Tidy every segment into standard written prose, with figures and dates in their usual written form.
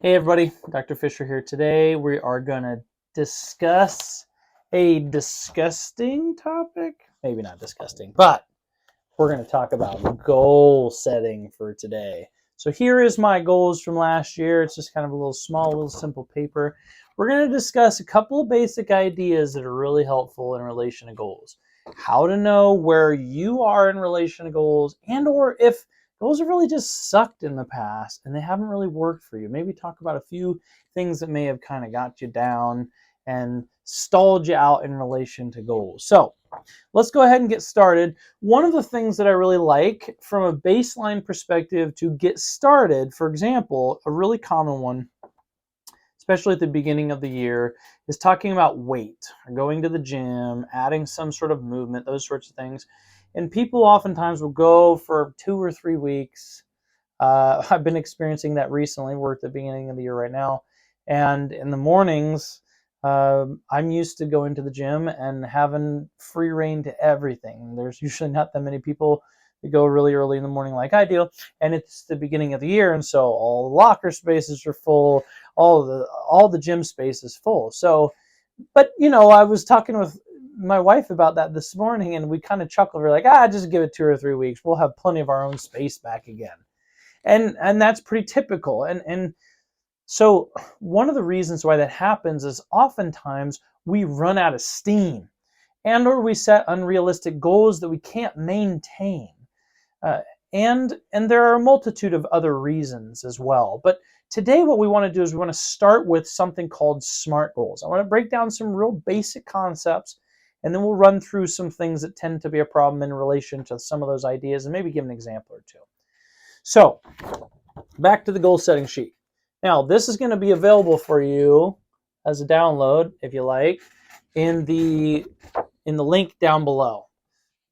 Hey everybody, Dr. Fisher here. Today we are going to discuss a disgusting topic. Maybe not disgusting, but we're going to talk about goal setting for today. So here is my goals from last year. It's just kind of a little simple paper. We're going to discuss a couple of basic ideas that are really helpful in relation to goals. How to know where you are in relation to goals, and or if goals have really just sucked in the past and they haven't really worked for you. Maybe talk about a few things that may have kind of got you down and stalled you out in relation to goals. So let's go ahead and get started. One of the things that I really like from a baseline perspective to get started, for example, a really common one, especially at the beginning of the year, is talking about weight, or going to the gym, adding some sort of movement, those sorts of things. And people oftentimes will go for 2 or 3 weeks. I've been experiencing that recently. We're at the beginning of the year right now. And in the mornings, I'm used to going to the gym and having free reign to everything. There's usually not that many people that go really early in the morning like I do, and it's the beginning of the year, and so all the locker spaces are full, all the gym space is full. So, but I was talking with my wife about that this morning, and we kind of chuckled. We're like, just give it 2 or 3 weeks. We'll have plenty of our own space back again, and that's pretty typical. And so one of the reasons why that happens is oftentimes we run out of steam, and or we set unrealistic goals that we can't maintain. Uh, and there are a multitude of other reasons as well. But today what we want to do is we want to start with something called SMART goals. I want to break down some real basic concepts, and then we'll run through some things that tend to be a problem in relation to some of those ideas and maybe give an example or two. So back to the goal setting sheet. Now, this is going to be available for you as a download, if you like, in the link down below.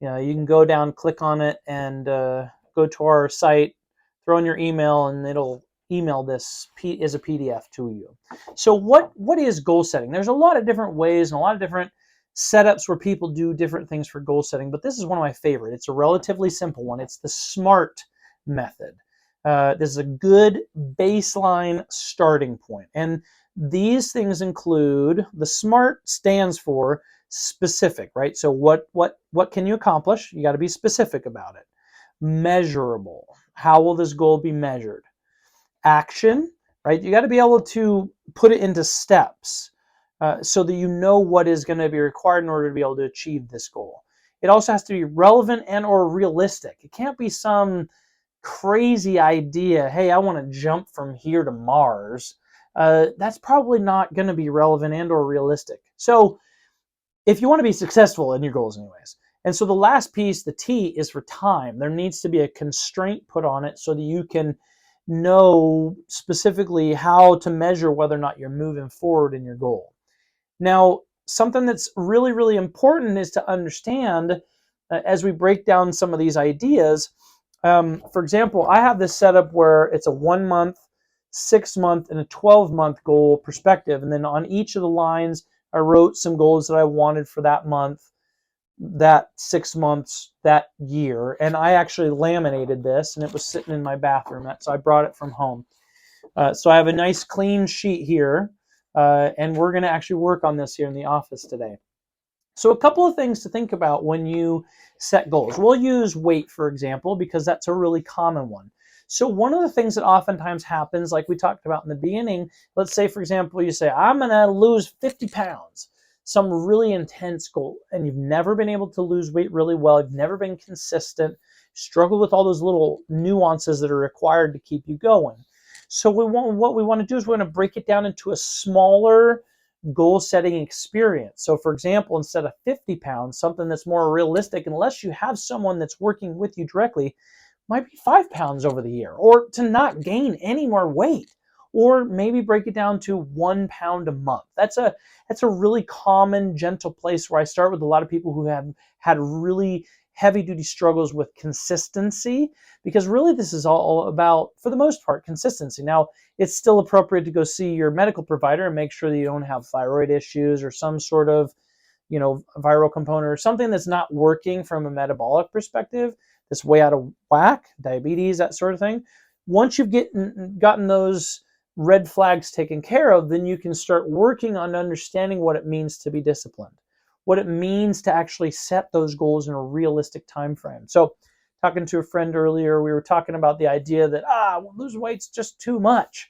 You can go down, click on it, and go to our site, throw in your email, and it'll email this as a PDF to you. So what is goal setting? There's a lot of different ways and a lot of different setups where people do different things for goal setting, but this is one of my favorite. It's a relatively simple one. It's the SMART method. This is a good baseline starting point. And these things include, the SMART stands for specific, right? So what can you accomplish? You got to be specific about it. Measurable. How will this goal be measured? Action, right? You got to be able to put it into steps so that you know what is going to be required in order to be able to achieve this goal. It also has to be relevant and or realistic. It can't be some crazy idea, hey, I want to jump from here to Mars. That's probably not going to be relevant and or realistic. So if you want to be successful in your goals anyways. And so the last piece, the T, is for time. There needs to be a constraint put on it so that you can know specifically how to measure whether or not you're moving forward in your goal. Now, something that's really, really important is to understand as we break down some of these ideas. For example, I have this setup where it's a 1 month, 6 month, and a 12-month goal perspective. And then on each of the lines, I wrote some goals that I wanted for that month, that 6 months, that year. And I actually laminated this, and it was sitting in my bathroom. So I brought it from home. So I have a nice clean sheet here, and we're going to actually work on this here in the office today. So a couple of things to think about when you set goals. We'll use weight, for example, because that's a really common one. So one of the things that oftentimes happens, like we talked about in the beginning, let's say, for example, you say, I'm going to lose 50 pounds, some really intense goal, and you've never been able to lose weight really well. You've never been consistent, struggle with all those little nuances that are required to keep you going. So what we want to do is we want to break it down into a smaller goal setting experience. So for example, instead of 50 pounds, something that's more realistic, unless you have someone that's working with you directly, might be 5 pounds over the year, or to not gain any more weight, or maybe break it down to 1 pound a month. That's a really common, gentle place where I start with a lot of people who have had really heavy duty struggles with consistency, because really this is all about, for the most part, consistency. Now, it's still appropriate to go see your medical provider and make sure that you don't have thyroid issues or some sort of, viral component or something that's not working from a metabolic perspective, that's way out of whack, diabetes, that sort of thing. Once you've gotten those red flags taken care of, then you can start working on understanding what it means to be disciplined, what it means to actually set those goals in a realistic time frame. So talking to a friend earlier, we were talking about the idea that, lose weight's just too much.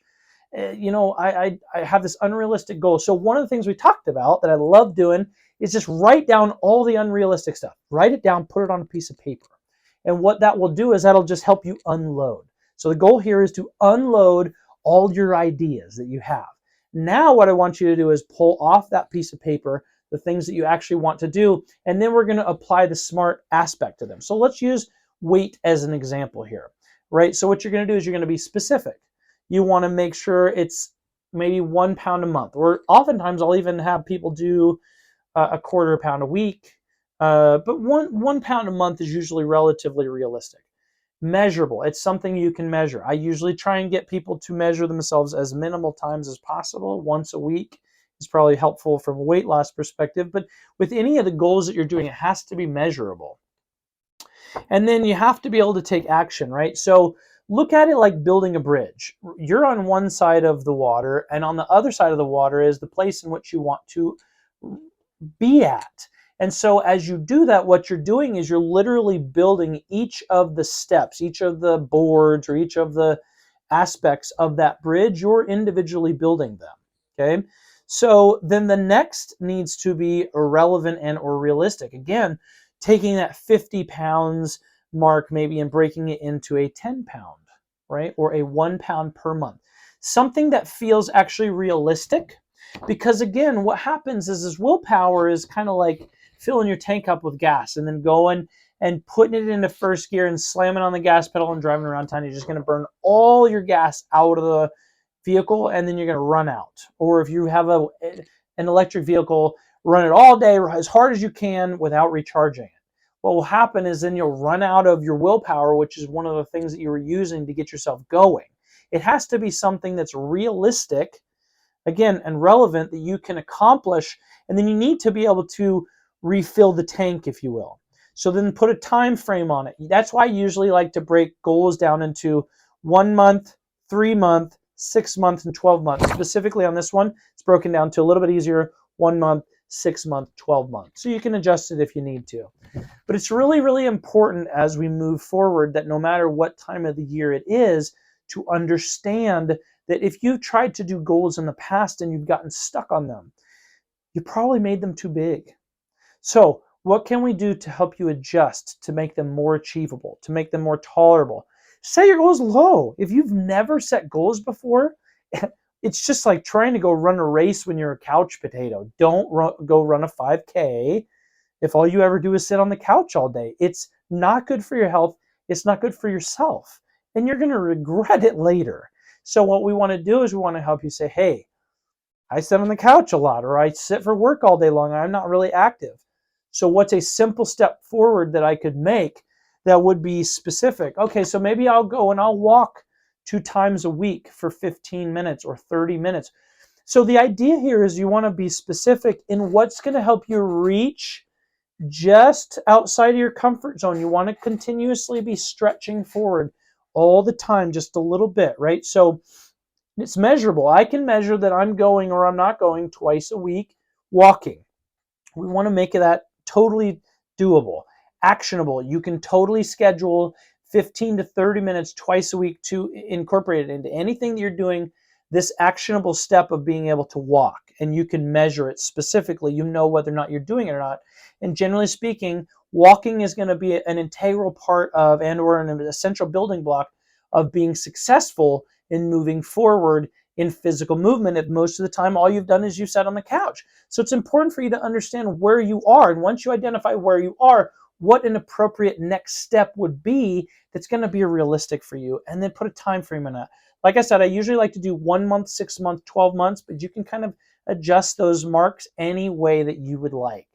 I have this unrealistic goal. So one of the things we talked about that I love doing is just write down all the unrealistic stuff. Write it down, put it on a piece of paper. And what that will do is that'll just help you unload. So the goal here is to unload all your ideas that you have. Now what I want you to do is pull off that piece of paper the things that you actually want to do, and then we're going to apply the SMART aspect to them. So let's use weight as an example here, right? So what you're going to do is you're going to be specific. You want to make sure it's maybe 1 pound a month, or oftentimes I'll even have people do a quarter pound a week, but one pound a month is usually relatively realistic. Measurable, it's something you can measure. I usually try and get people to measure themselves as minimal times as possible. Once a week is probably helpful from a weight loss perspective, but with any of the goals that you're doing, it has to be measurable. And then you have to be able to take action, right? So look at it like building a bridge. You're on one side of the water, and on the other side of the water is the place in which you want to be at. And so as you do that, what you're doing is you're literally building each of the steps, each of the boards, or each of the aspects of that bridge. You're individually building them, okay? So then the next needs to be irrelevant and or realistic. Again, taking that 50 pounds mark maybe and breaking it into a 10 pound, right? Or a 1 pound per month. Something that feels actually realistic, because again, what happens is willpower is kind of like filling your tank up with gas and then going and putting it into first gear and slamming on the gas pedal and driving around town. You're just going to burn all your gas out of the vehicle, and then you're going to run out. Or if you have an electric vehicle, run it all day as hard as you can without recharging it. What will happen is then you'll run out of your willpower, which is one of the things that you were using to get yourself going. It has to be something that's realistic, again, and relevant, that you can accomplish, and then you need to be able to refill the tank, if you will. So then put a time frame on it. That's why I usually like to break goals down into 1 month, 3 month, 6 month, and 12 months. Specifically on this one, it's broken down to a little bit easier: 1 month, 6 month, 12 months. So you can adjust it if you need to. But it's really, really important as we move forward that no matter what time of the year it is, to understand that if you've tried to do goals in the past and you've gotten stuck on them, you probably made them too big. So what can we do to help you adjust, to make them more achievable, to make them more tolerable? Set your goals low. If you've never set goals before, it's just like trying to go run a race when you're a couch potato. Don't go run a 5K if all you ever do is sit on the couch all day. It's not good for your health. It's not good for yourself. And you're going to regret it later. So what we want to do is we want to help you say, hey, I sit on the couch a lot, or I sit for work all day long, and I'm not really active. So what's a simple step forward that I could make that would be specific? Okay, so maybe I'll go and I'll walk 2 times a week for 15 minutes or 30 minutes. So the idea here is you want to be specific in what's going to help you reach just outside of your comfort zone. You want to continuously be stretching forward all the time, just a little bit, right? So it's measurable. I can measure that I'm going or I'm not going twice a week walking. We want to make that totally doable, actionable. You can totally schedule 15 to 30 minutes twice a week to incorporate it into anything that you're doing, this actionable step of being able to walk, and you can measure it specifically. You know whether or not you're doing it or not. And generally speaking, walking is going to be an integral part of, and or an essential building block of being successful in moving forward in physical movement, if most of the time all you've done is you sat on the couch. So it's important for you to understand where you are. And once you identify where you are, what an appropriate next step would be that's going to be realistic for you. And then put a time frame on that. Like I said, I usually like to do 1 month, 6 months, 12 months, but you can kind of adjust those marks any way that you would like.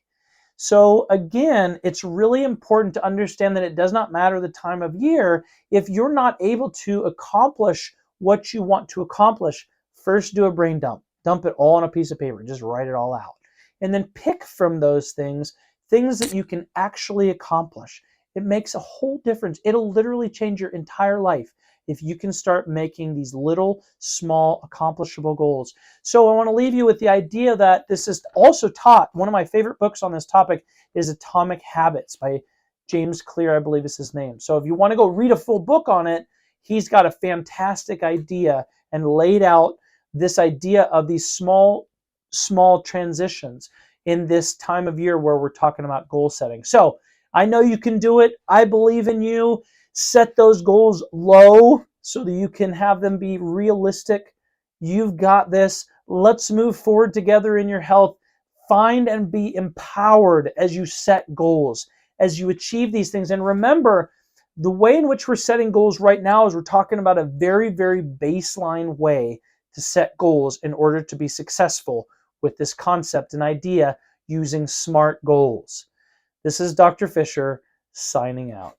So again, it's really important to understand that it does not matter the time of year. If you're not able to accomplish what you want to accomplish, first do a brain dump. Dump it all on a piece of paper. Just write it all out. And then pick from those things that you can actually accomplish. It makes a whole difference. It'll literally change your entire life if you can start making these little, small, accomplishable goals. So I want to leave you with the idea that this is also taught. One of my favorite books on this topic is Atomic Habits by James Clear, I believe is his name. So if you want to go read a full book on it, he's got a fantastic idea and laid out this idea of these small transitions in this time of year where we're talking about goal setting. So I know you can do it. I believe in you. Set those goals low so that you can have them be realistic. You've got this. Let's move forward together in your health. Find and be empowered as you set goals, as you achieve these things. And remember, the way in which we're setting goals right now is we're talking about a very, very baseline way to set goals in order to be successful with this concept and idea using SMART goals. This is Dr. Fisher signing out.